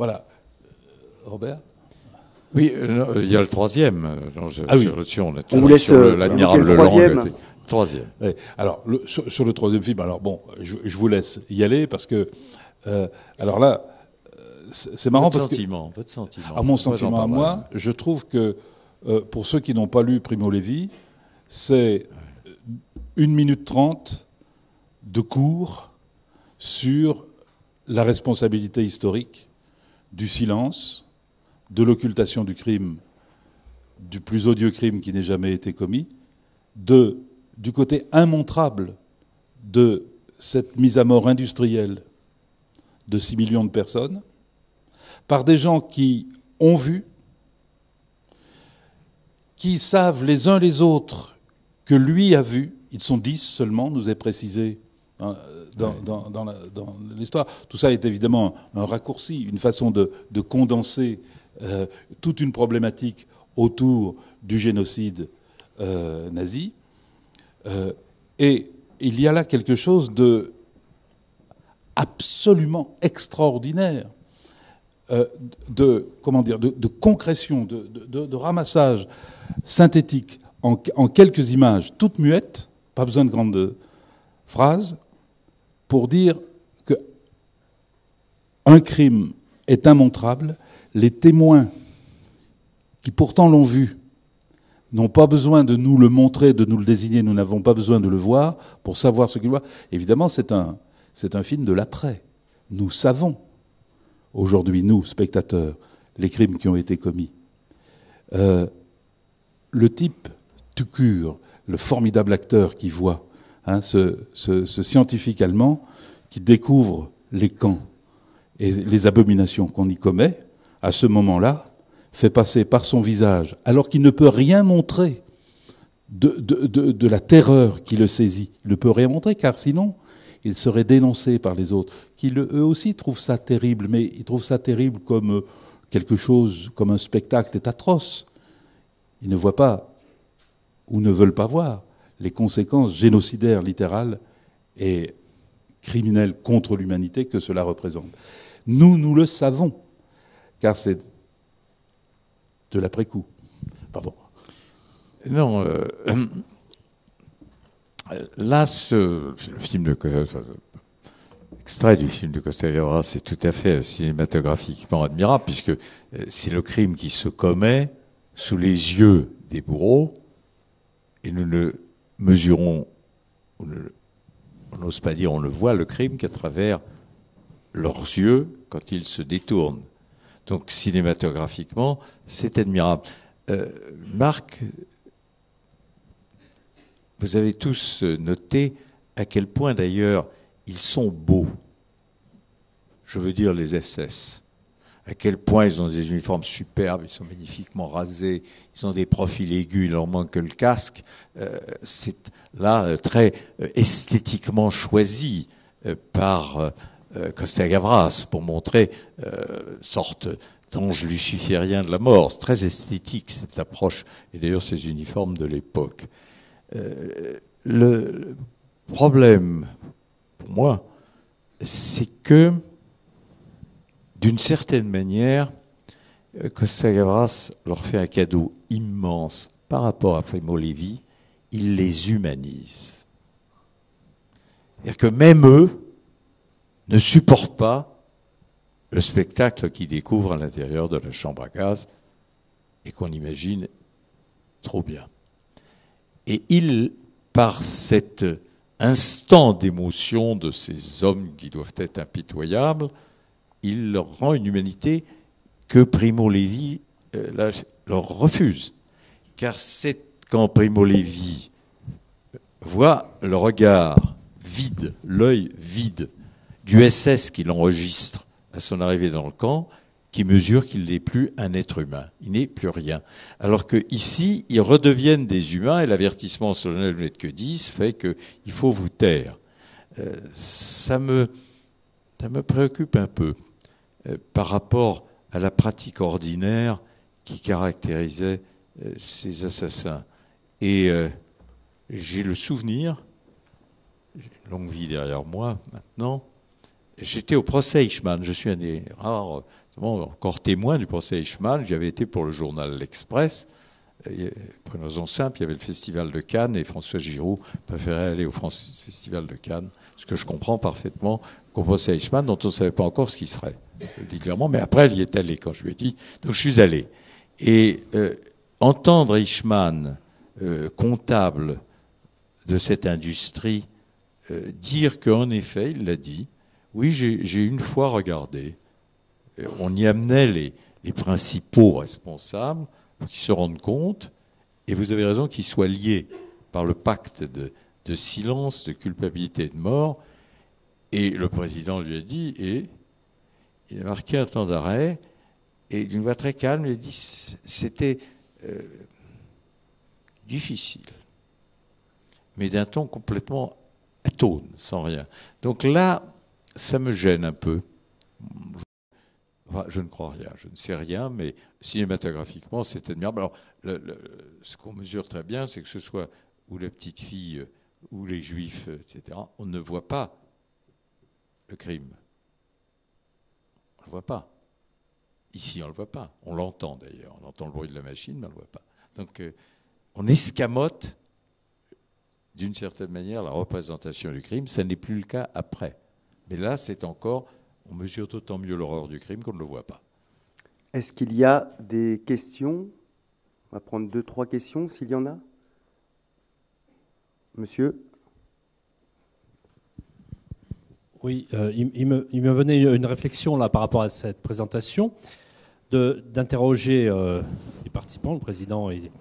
Voilà. Robert? Oui, il y a le troisième. On vous laisse l'admirable le troisième. langue. Troisième. Ouais. Alors, sur le troisième film, alors bon, je vous laisse y aller parce que, alors là, c'est marrant parce que... Votre sentiment. À mon sentiment à moi, je trouve que, pour ceux qui n'ont pas lu Primo Levi, c'est 1 minute 30 de cours sur la responsabilité historique du silence, de l'occultation du crime, du plus odieux crime qui n'ait jamais été commis, du côté immontrable de cette mise à mort industrielle de 6 millions de personnes, par des gens qui ont vu, qui savent les uns les autres que lui a vu. Ils sont 10 seulement, nous est précisé dans l'histoire. Tout ça est évidemment un raccourci, une façon de condenser toute une problématique autour du génocide nazi. Et il y a là quelque chose de absolument extraordinaire, de concrétion, de ramassage synthétique en quelques images, toutes muettes, pas besoin de grandes phrases, pour dire que un crime est immontrable. Les témoins qui pourtant l'ont vu n'ont pas besoin de nous le montrer, de nous le désigner, nous n'avons pas besoin de le voir pour savoir ce qu'ils voient. Évidemment, c'est un film de l'après. Nous savons, aujourd'hui, nous, spectateurs, les crimes qui ont été commis. Le type Tukur, le formidable acteur qui voit, ce scientifique allemand qui découvre les camps et les abominations qu'on y commet, à ce moment-là, fait passer par son visage, alors qu'il ne peut rien montrer de la terreur qui le saisit. Il ne peut rien montrer, car sinon, il serait dénoncé par les autres, qui eux aussi trouvent ça terrible, mais ils trouvent ça terrible comme quelque chose, comme un spectacle est atroce. Ils ne voient pas, ou ne veulent pas voir, les conséquences génocidaires littérales et criminelles contre l'humanité que cela représente. Nous le savons, car c'est de l'après-coup. Pardon. Non, là, le film de extrait du film de Costa-Gavras, c'est tout à fait cinématographiquement admirable, puisque c'est le crime qui se commet sous les yeux des bourreaux, et nous ne mesurons, on n'ose pas dire, on ne voit le crime qu'à travers leurs yeux quand ils se détournent. Donc cinématographiquement, c'est admirable. Marc, vous avez tous noté à quel point d'ailleurs ils sont beaux. Je veux dire les SS. À quel point ils ont des uniformes superbes, ils sont magnifiquement rasés, ils ont des profils aigus, il leur manque que le casque. C'est là très esthétiquement choisi par Costa-Gavras pour montrer sorte d'ange luciférien de la mort. C'est très esthétique cette approche, et d'ailleurs ces uniformes de l'époque. Le problème, pour moi, c'est que, d'une certaine manière, Costa-Gavras leur fait un cadeau immense par rapport à Primo Levi, il les humanise. C'est-à-dire que même eux ne supportent pas le spectacle qu'ils découvrent à l'intérieur de la chambre à gaz et qu'on imagine trop bien. Et il, par cet instant d'émotion de ces hommes qui doivent être impitoyables, il leur rend une humanité que Primo Levi leur refuse. Car c'est quand Primo Levi voit le regard vide, l'œil vide du SS qu'il enregistre à son arrivée dans le camp, qui mesure qu'il n'est plus un être humain, il n'est plus rien. Alors que ici, ils redeviennent des humains, et l'avertissement solennel, vous n'êtes que 10, fait qu'il faut vous taire. Ça me préoccupe un peu par rapport à la pratique ordinaire qui caractérisait ces assassins. Et j'ai le souvenir, j'ai une longue vie derrière moi maintenant, j'étais au procès Eichmann, je suis un des rares encore témoin du procès Eichmann. J'avais été pour le journal L'Express. Pour une raison simple, il y avait le Festival de Cannes et François Giroud préférait aller au Festival de Cannes. Ce que je comprends parfaitement qu'au procès Eichmann, dont on ne savait pas encore ce qui serait. Je le dis clairement, mais après, elle y est allée quand je lui ai dit. Donc je suis allé. Et entendre Eichmann, comptable de cette industrie, dire qu'en effet, il l'a dit, oui, j'ai une fois regardé, on y amenait les principaux responsables pour qu'ils se rendent compte, et vous avez raison, qu'ils soient liés par le pacte de silence, de culpabilité et de mort, et le président lui a dit, et il a marqué un temps d'arrêt, et d'une voix très calme, il a dit c'était difficile, mais d'un ton complètement atone, sans rien. Donc là, ça me gêne un peu. Enfin, je ne crois rien, je ne sais rien, mais cinématographiquement, c'est admirable. Alors, ce qu'on mesure très bien, c'est que ce soit ou la petite fille, ou les juifs, etc., on ne voit pas le crime. On ne le voit pas. Ici, on ne le voit pas. On l'entend d'ailleurs. On entend le bruit de la machine, mais on ne le voit pas. Donc, on escamote, d'une certaine manière, la représentation du crime. Ça n'est plus le cas après. Mais là, c'est encore... On mesure d'autant mieux l'horreur du crime qu'on ne le voit pas. Est-ce qu'il y a des questions? On va prendre 2-3 questions, s'il y en a. Monsieur? Oui, il me venait une réflexion là par rapport à cette présentation, d'interroger les participants, le président et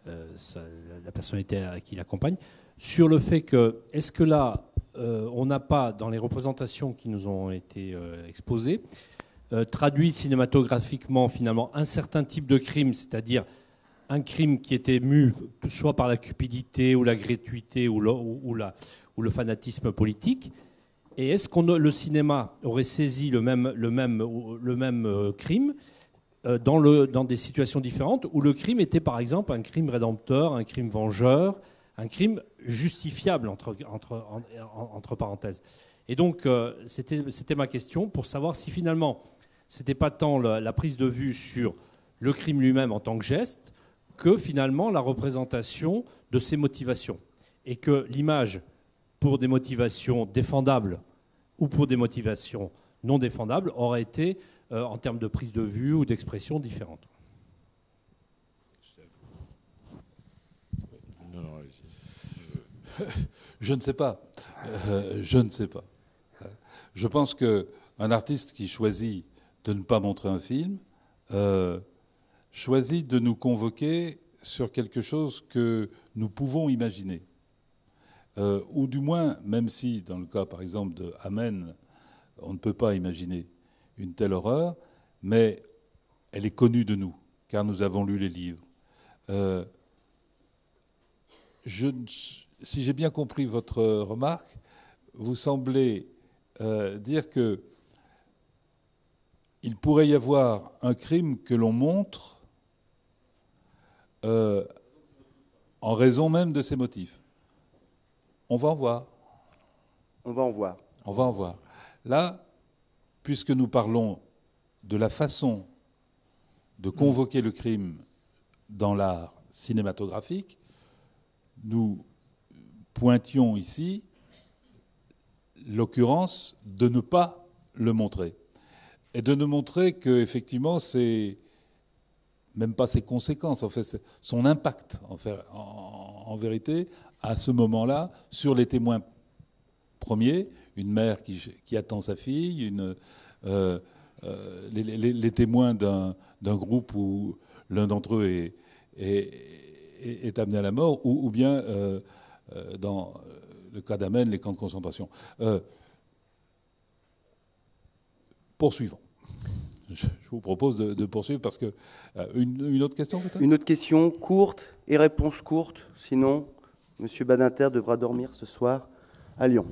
la personnalité qui l'accompagne, sur le fait que, est-ce que là, on n'a pas, dans les représentations qui nous ont été exposées, traduit cinématographiquement finalement un certain type de crime, c'est-à-dire un crime qui était mu soit par la cupidité ou la gratuité ou le fanatisme politique. Et est-ce que le cinéma aurait saisi le même crime dans des situations différentes où le crime était par exemple un crime rédempteur, un crime vengeur, un crime justifiable entre parenthèses. Et donc c'était ma question pour savoir si finalement c'était pas tant la prise de vue sur le crime lui-même en tant que geste que finalement la représentation de ses motivations. Et que l'image, pour des motivations défendables ou pour des motivations non défendables, aurait été, en termes de prise de vue ou d'expression, différente. Je ne sais pas. Je ne sais pas. Je pense qu'un artiste qui choisit de ne pas montrer un film choisit de nous convoquer sur quelque chose que nous pouvons imaginer. Ou du moins, même si, dans le cas, par exemple, de Amen, on ne peut pas imaginer une telle horreur, mais elle est connue de nous, car nous avons lu les livres. Si j'ai bien compris votre remarque, vous semblez dire que il pourrait y avoir un crime que l'on montre en raison même de ses motifs. On va en voir. On va en voir. On va en voir. Là, puisque nous parlons de la façon de convoquer le crime dans l'art cinématographique, nous pointions ici l'occurrence de ne pas le montrer. Et de ne montrer qu'effectivement, c'est même pas ses conséquences, en fait, son impact, en vérité, à ce moment-là, sur les témoins premiers, une mère qui attend sa fille, les témoins d'un groupe où l'un d'entre eux est amené à la mort, ou bien dans le cas d'Amen, les camps de concentration. Poursuivons. Je vous propose de poursuivre parce que... une autre question peut-être ? Une autre question courte et réponse courte. Sinon, M. Badinter devra dormir ce soir à Lyon.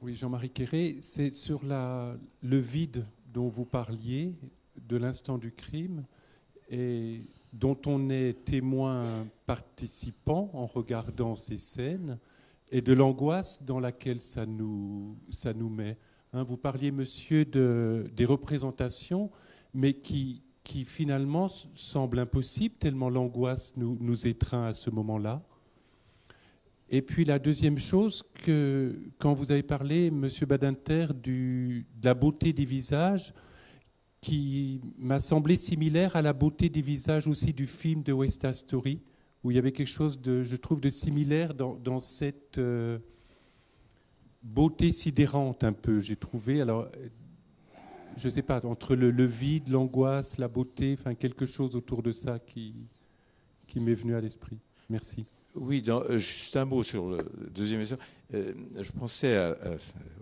Oui, Jean-Marie Quéré, c'est sur le vide dont vous parliez, de l'instant du crime, et dont on est témoin participant en regardant ces scènes, et de l'angoisse dans laquelle ça nous met. Vous parliez, monsieur, des représentations, mais qui finalement semblent impossibles, tellement l'angoisse nous étreint à ce moment-là. Et puis la deuxième chose, que quand vous avez parlé, monsieur Badinter, de la beauté des visages, qui m'a semblé similaire à la beauté des visages aussi du film de West Side Story, où il y avait quelque chose je trouve, de similaire dans cette beauté sidérante un peu, j'ai trouvé. Alors, je ne sais pas, entre le vide, l'angoisse, la beauté, enfin quelque chose autour de ça qui m'est venu à l'esprit. Merci. Oui, juste un mot sur le deuxième question. Je pensais à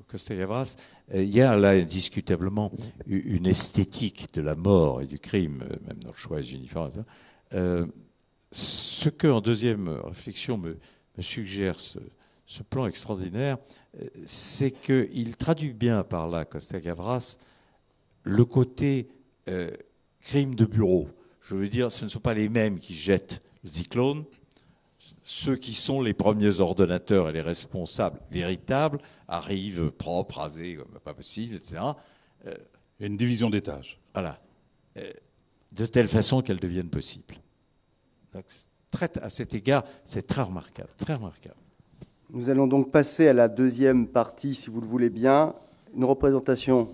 Costa-Gavras. Il y a là indiscutablement une esthétique de la mort et du crime, même dans le choix des uniformes. Ce que, en deuxième réflexion, me suggère ce plan extraordinaire, c'est qu'il traduit bien par là, Costa-Gavras, le côté crime de bureau. Je veux dire, ce ne sont pas les mêmes qui jettent le cyclone. Ceux qui sont les premiers ordonnateurs et les responsables véritables arrivent propres, rasés, comme pas possible, etc. Il y a une division des tâches. Voilà. De telle façon qu'elles deviennent possibles. Donc, à cet égard, c'est très remarquable, très remarquable. Nous allons donc passer à la deuxième partie, si vous le voulez bien, une représentation